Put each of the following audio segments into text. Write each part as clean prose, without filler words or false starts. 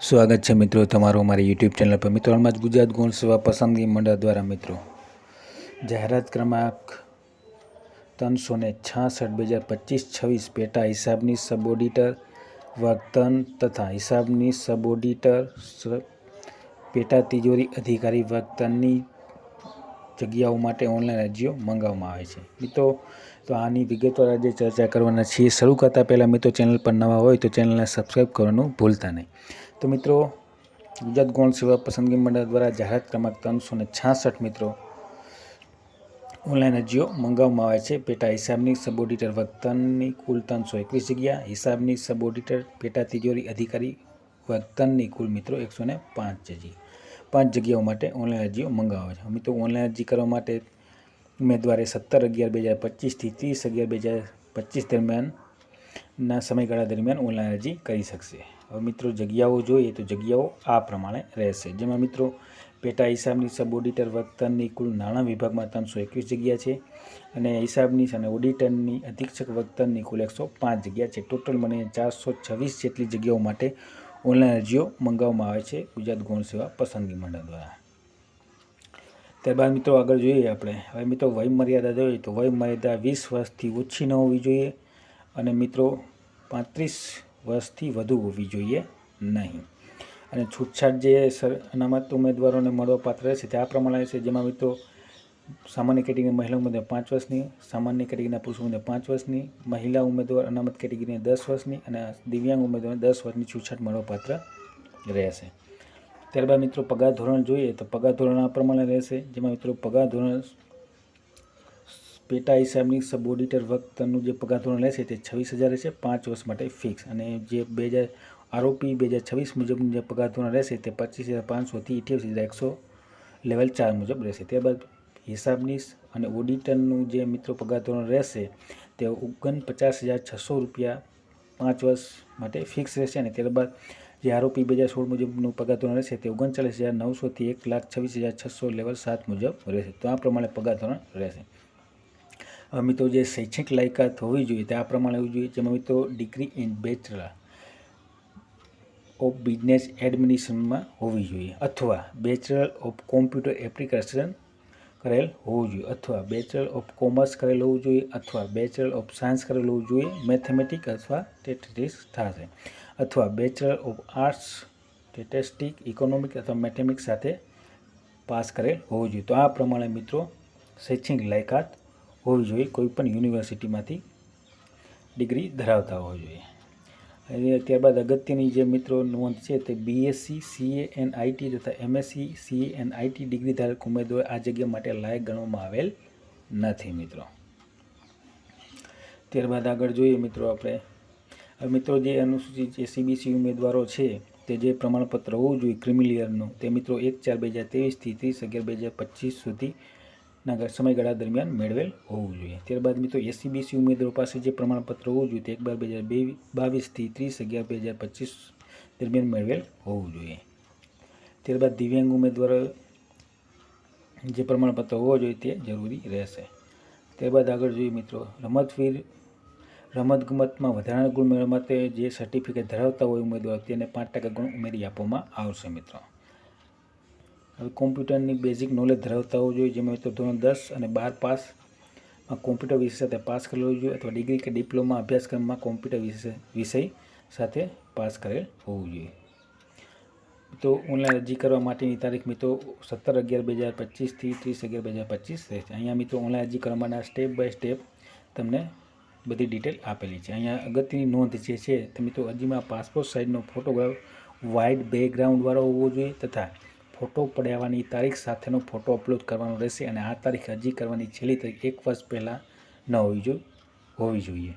સ્વાગત છે મિત્રો તમારું અમારી યુટ્યુબ ચેનલ પર। મિત્રો હાલમાં જ ગુજરાત ગૌણ સેવા પસંદગી મંડળ દ્વારા મિત્રો જાહેરાત ક્રમાંક 366/2025-26 પેટા હિસાબની સબ ઓડિટર વર્તન તથા હિસાબની સબ ઓડિટર પેટા તિજોરી અધિકારી વર્તનની જગ્યાઓ માટે ઓનલાઈન અરજીઓ મંગાવવામાં આવે છે મિત્રો। તો આની વિગતવાર આજે ચર્ચા કરવાના છીએ। શરૂ કરતાં પહેલાં મિત્રો ચેનલ પર નવા હોય તો ચેનલને સબસ્ક્રાઈબ કરવાનું ભૂલતા નહીં। તો મિત્રો ગુજરાત ગૌણ સેવા પસંદગી મંડળ દ્વારા જાહેરાત ક્રમાંક 366 મિત્રો ઓનલાઈન અરજીઓ મંગાવવામાં આવે છે। પેટા હિસાબની સબ ઓડિટર વર્તનની કુલ 321 જગ્યા, હિસાબની સબ ઓડિટર પેટા તિજોરી અધિકારી વર્તનની કુલ મિત્રો 105 જગ્યાઓ માટે ઓનલાઈન અરજીઓ મંગાવવામાં આવે છે। મિત્રો ઓનલાઈન અરજી કરવા માટે ઉમેદવારે 17/11/2025 થી 30/11/2025 દરમિયાનના સમયગાળા દરમિયાન ઓનલાઈન અરજી કરી શકશે। હવે મિત્રો જગ્યાઓ જોઈએ તો જગ્યાઓ આ પ્રમાણે રહેશે, જેમાં મિત્રો પેટા હિસાબની સબ ઓડિટર વર્તનની કુલ નાણાં વિભાગમાં 321 જગ્યા છે અને હિસાબની અને ઓડિટરની અધિક્ષક વર્તનની કુલ 105 જગ્યા છે। ટોટલ મને 426 જેટલી જગ્યાઓ માટે ઓનલાઈન અરજીઓ મંગાવવામાં આવે છે ગુજરાત ગૌણ સેવા પસંદગી મંડળ દ્વારા। ત્યારબાદ મિત્રો આગળ જોઈએ આપણે। હવે મિત્રો વય મર્યાદા જોઈએ તો વય મર્યાદા 20 વર્ષથી ઓછી ન હોવી જોઈએ અને મિત્રો 35 વર્ષથી વધુ હોવી જોઈએ નહીં। અને છૂટછાટ જે અનામત ઉમેદવારોને મળવાપાત્ર રહેશે તે આ પ્રમાણે રહેશે, જેમાં મિત્રો સામાન્ય કેટેગરીની મહિલા ઉમેદવાર 5 વર્ષની, સામાન્ય કેટેગરીના પુરુષ ઉમેદવાર 5 વર્ષની, મહિલા ઉમેદવાર અનામત કેટેગરીને 10 વર્ષની અને દિવ્યાંગ ઉમેદવારને 10 વર્ષની છૂટછાટ મળવાપાત્ર રહેશે। ત્યારબાદ મિત્રો પગાર ધોરણ જોઈએ તો પગાર ધોરણ આ પ્રમાણે રહેશે, જેમાં મિત્રો પગાર ધોરણ પેટા હિસાબની સબ ઓડિટર વર્તનનું જે પગાર ધોરણ રહેશે તે 26,000 રહેશે 5 વર્ષ માટે ફિક્સ, અને જે આરોપી 2026 મુજબનું જે પગાર ધોરણ રહેશે તે 25,500 થી 28,100 લેવલ 4 મુજબ રહેશે। ત્યારબાદ હિસાબની અને ઓડિટરનું જે મિત્રો પગાર ધોરણ રહેશે તે 49,600 રૂપિયા 5 વર્ષ માટે ફિક્સ રહેશે, અને ત્યારબાદ જે આરોપી 2016 મુજબનું પગાર ધોરણ રહેશે તે 39,900 થી 1,26,600 લેવલ 7 મુજબ રહેશે। તો આ પ્રમાણે પગાર ધોરણ રહેશે। હવે મિત્રો જે શૈક્ષણિક લાયકાત હોવી જોઈએ તે આ પ્રમાણે હોવી જોઈએ, જેમાં મિત્રો degree in bachelor of business એડમિનિસ્ટ્રેશનમાં હોવી જોઈએ અથવા બેચલર ઓફ કોમ્પ્યુટર એપ્લિકેશન કરેલ હોવું જોઈએ અથવા બેચલર ઓફ કોમર્સ કરેલ હોવું જોઈએ અથવા બેચલર ઓફ સાયન્સ કરેલ હોવું જોઈએ, મેથેમેટિક્સ અથવા સ્ટેટિસ્ટિક્સ થશે, અથવા bachelor of arts statistics economics અથવા મેથેમેટિક્સ સાથે પાસ કરેલ હોવું જોઈએ। તો આ પ્રમાણે મિત્રો શૈક્ષણિક લાયકાત હોવી જોઈએ, કોઈપણ યુનિવર્સિટીમાંથી ડિગ્રી ધરાવતા હોવી જોઈએ। અને ત્યારબાદ અગત્યની જે મિત્રો નોંધ છે તે BSc CA&IT તથા MSc CA&IT ડિગ્રી ધારક ઉમેદવાર આ જગ્યા માટે લાયક ગણવામાં આવેલ નથી મિત્રો। ત્યારબાદ આગળ જોઈએ મિત્રો આપણે। હવે મિત્રો જે અનુસૂચિત જે CBC ઉમેદવારો છે તે જે પ્રમાણપત્ર હોવું જોઈએ ક્રિમિલિયરનું તે મિત્રો 1/4/2023 થી 30/11/2025 સુધીના સમયગાળા દરમિયાન મેળવેલ હોવું જોઈએ। ત્યારબાદ મિત્રો SCBC ઉમેદવારો પાસે જે પ્રમાણપત્ર હોવું જોઈએ તે 1/12/2022 થી 30/11/2025 દરમિયાન મેળવેલ હોવું જોઈએ। ત્યારબાદ દિવ્યાંગ ઉમેદવારો જે પ્રમાણપત્ર હોવો જોઈએ તે જરૂરી રહેશે। ત્યારબાદ આગળ જોઈએ મિત્રો રમતગમતમાં વધારાના ગુણ મેળવવા માટે જે સર્ટિફિકેટ ધરાવતા હોય ઉમેદવારો તેને 5% ગુણ ઉમેરી આપવામાં આવશે મિત્રો। હવે કોમ્પ્યુટરની બેઝિક નોલેજ ધરાવતા હોવું જોઈએ, જેમાં મિત્રો ધોરણ 10 અને 12 પાસમાં કોમ્પ્યુટર વિષય સાથે પાસ કરેલ હોવું જોઈએ અથવા ડિગ્રી કે ડિપ્લોમા અભ્યાસક્રમમાં કોમ્પ્યુટર વિષય સાથે પાસ કરેલ હોવું જોઈએ। તો ઓનલાઈન અરજી કરવા માટેની તારીખ મિત્રો 17/11/2025 થી 30/11/2025 રહેશે। અહીંયા મિત્રો ઓનલાઈન અરજી કરવા માટેના સ્ટેપ બાય સ્ટેપ તમને બધી ડિટેલ આપેલી છે। અહીંયા અગત્યની નોંધ જે છે તે મિત્રો અરજીમાં પાસપોર્ટ સાઇઝનો ફોટોગ્રાફ વ્હાઇટ બેકગ્રાઉન્ડવાળો હોવો જોઈએ તથા ફોટો પડાવવાની તારીખ સાથેનો ફોટો અપલોડ કરવાનો રહેશે, અને આ તારીખ અરજી કરવાની છેલ્લી તારીખ 1 વર્ષ પહેલાં ન હોવી જોઈએ।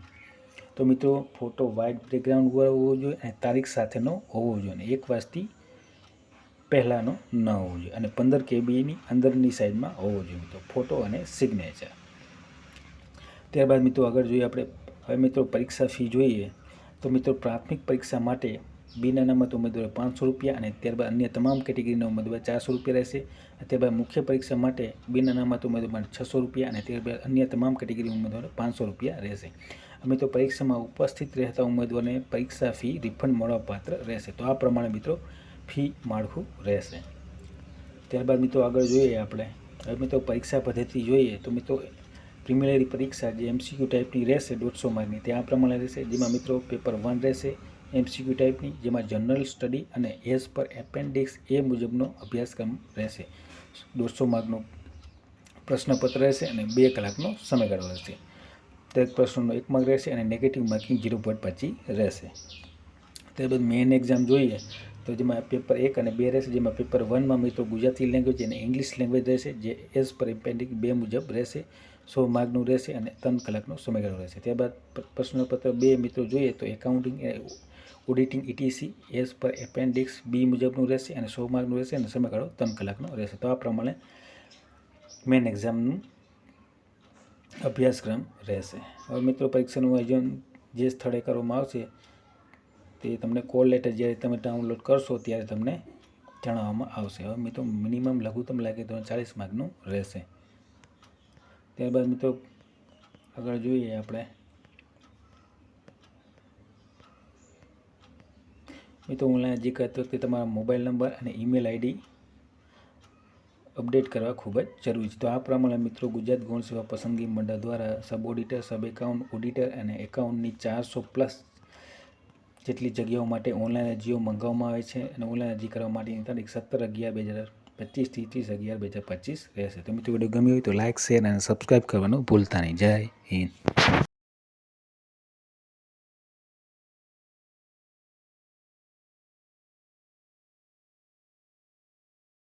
તો મિત્રો ફોટો વ્હાઇટ બેકગ્રાઉન્ડવાળો હોવો જોઈએ અને તારીખ સાથેનો હોવો જોઈએ અને 1 વર્ષથી પહેલાંનો ન હોવો જોઈએ અને 15 KBની અંદરની સાઇઝમાં હોવો જોઈએ મિત્રો ફોટો અને સિગ્નેચર। ત્યારબાદ મિત્રો આગળ જોઈએ આપણે। હવે મિત્રો પરીક્ષા ફી જોઈએ તો મિત્રો પ્રાથમિક પરીક્ષા માટે બિન અનામત ઉમેદવારો 500 રૂપિયા અને ત્યારબાદ અન્ય તમામ કેટેગરીના ઉમેદવાર 400 રૂપિયા રહેશે। ત્યારબાદ મુખ્ય પરીક્ષા માટે બિન અનામત ઉમેદવાર માટે 600 રૂપિયા અને ત્યારબાદ અન્ય તમામ કેટેગરી ઉમેદવારો 500 રૂપિયા રહેશે। મિત્રો પરીક્ષામાં ઉપસ્થિત રહેતા ઉમેદવારને પરીક્ષા ફી રિફંડ મળવાપાત્ર રહેશે. તો આ પ્રમાણે મિત્રો ફી માળખું રહેશે. ત્યારબાદ મિત્રો આગળ જોઈએ આપણે. હવે મિત્રો પરીક્ષા પદ્ધતિ જોઈએ તો મિત્રો પ્રિલિમિનરી પરીક્ષા જે MCQ ટાઈપની રહેશે 150 માર્કની, તે આ પ્રમાણે રહેશે. જેમાં મિત્રો પેપર 1 રહેશે MCQ ટાઈપની, જેમાં જનરલ સ્ટડી અને એઝ પર એપેન્ડિક્સ એ મુજબનો અભ્યાસક્રમ રહેશે. 150 માર્કનું પ્રશ્નપત્ર રહેશે અને 2 કલાકનો સમયગાળો રહેશે. દરેક પ્રશ્નનો 1 માર્ક રહેશે અને નેગેટિવ માર્કિંગ 0.5 રહેશે. ત્યારબાદ મેઇન એક્ઝામ જોઈએ તો જેમાં પેપર 1 અને 2 રહેશે. જેમાં પેપર 1માં મિત્રો ગુજરાતી લેંગ્વેજ અને ઇંગ્લિશ લેંગ્વેજ રહેશે, જે એઝ પર એપેન્ડિક્સ 2 મુજબ રહેશે. 100 માર્કનું રહેશે અને 3 કલાકનો સમયગાળો રહેશે. ત્યારબાદ પ્રશ્નપત્ર 2 મિત્રો જોઈએ તો એકાઉન્ટિંગ ઓડિટિંગ ETC એઝ પર એપેન્ડિક્સ B મુજબનું રહેશે અને 100 માર્કનું રહેશે અને સમયગાળો 3 કલાકનો રહેશે. તો આ પ્રમાણે મેઇન એક્ઝામનું અભ્યાસક્રમ રહેશે. હવે મિત્રો પરીક્ષાનું આયોજન જે સ્થળે કરવામાં આવશે તે તમને કોલ લેટર જ્યારે તમે ડાઉનલોડ કરશો ત્યારે તમને જણાવવામાં આવશે. હવે મિત્રો મિનિમમ લઘુત્તમ લાગે તો 40 માર્કનું રહેશે. ત્યારબાદ મિત્રો આગળ જોઈએ આપણે. મિત્રો ઓનલાઈન અરજી કરતી વખતે તમારા મોબાઈલ નંબર અને ઈમેલ ID અપડેટ કરવા ખૂબ જ જરૂરી છે. તો આ પ્રમાણે મિત્રો ગુજરાત ગૌણ સેવા પસંદગી મંડળ દ્વારા સબ ઓડિટર, સબ એકાઉન્ટ ઓડિટર અને એકાઉન્ટની 400+ જેટલી જગ્યાઓ માટે ઓનલાઈન અરજીઓ મંગાવવામાં આવે છે અને ઓનલાઈન અરજી કરવા માટેની તારીખ 17/11/2025 થી 30/11/2025 રહેશે. તો મિત્રો વિડીયો ગમ્યો હોય તો લાઇક, શેર અને સબસ્ક્રાઈબ કરવાનું ભૂલતા નહીં. જય હિન્દ.